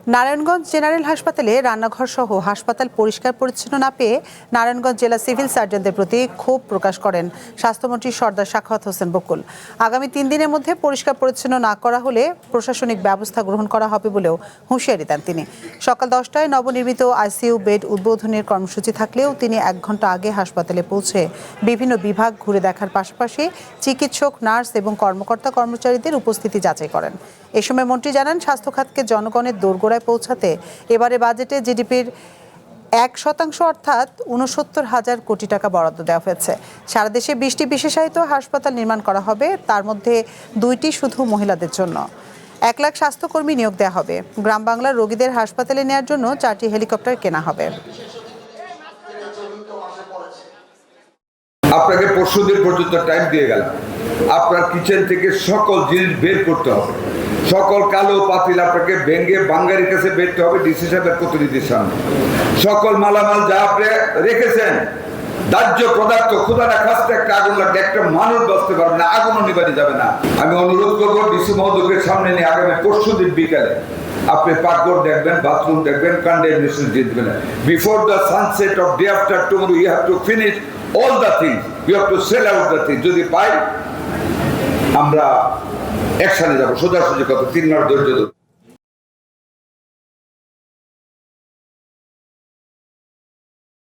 Narayanganj general হাসপাতালে রান্নাঘর সহ হাসপাতাল পরিষ্কার পরিচ্ছন্ন না পেয়ে নারায়ণগঞ্জ জেলা সিভিল সার্জনদের প্রতি ক্ষোভ প্রকাশ করেন স্বাস্থ্যমন্ত্রী সর্দার সাখাওয়াত হোসেন বকুল। আগামী 3 দিনের মধ্যে পরিষ্কার পরিচ্ছন্ন না করা হলে প্রশাসনিক ব্যবস্থা গ্রহণ করা হবে বলেও হুঁশিয়ারি দেন তিনি। সকাল 10টায় নবনির্মিত আইসিইউ বেড উদ্বোধনের কর্মসূচি থাকলেও তিনি 1 ঘন্টা আগে হাসপাতালে পৌঁছে বিভিন্ন বিভাগ ঘুরে দেখার পাশাপাশি চিকিৎসক, নার্স এবং কর্মকর্তা কর্মচারীদের উপস্থিতি যাচাই করেন। এ সময় মন্ত্রী জানান, স্বাস্থ্য খাতকে জনগণের দোরগোড়ায় পৌঁছাতে এবারে বাজেটে জিডিপির 1% অর্থাৎ 69,000 কোটি টাকা বরাদ্দ দেওয়া হয়েছে। সারা দেশে 20টি বিশেষায়িত হাসপাতাল নির্মাণ করা হবে, তার মধ্যে 2টি শুধু মহিলাদের জন্য। 1 লাখ স্বাস্থ্যকর্মী নিয়োগ দেওয়া হবে। গ্রাম বাংলার রোগীদের হাসপাতালে নেওয়ার জন্য 4টি হেলিকপ্টার কেনা হবে। আপনাকে পরশুদিন পর্যন্ত টাইম দিয়ে গেলাম। আপনার কিচেন থেকে সকল জিনিস বের করতে হবে, সকল কালো পাতিল আপনাকে ভেঙে বাঙ্গারির কাছে বেরতে হবে, ডিসি সাহেবের প্রতিনিধির সামনে। সকল মালামাল যা আপনি রেখেছেন, দাহ্য পদার্থ, ক্ষুধাটা খাসতে একটা আগুন লাগবে, একটা মানুষ বাঁচতে পারবে না, আগুনও নিবাতে যাবে না। আমি অনুরোধ করবো ডিসি মহোদয়কে সামনে নিয়ে আগামী পরশুদিন বিকালে আপনি পাকঘর দেখবেন, বাথরুম দেখবেন, কন্ডেমনেশন জিতবেন। Before the sunset of day after tomorrow you have to finish all the things, you have to sell out the things. যদি পাই আমরা একসাথে যাবো, সোজাসুজি কথা 3 মাস ধৈর্য ধরুন।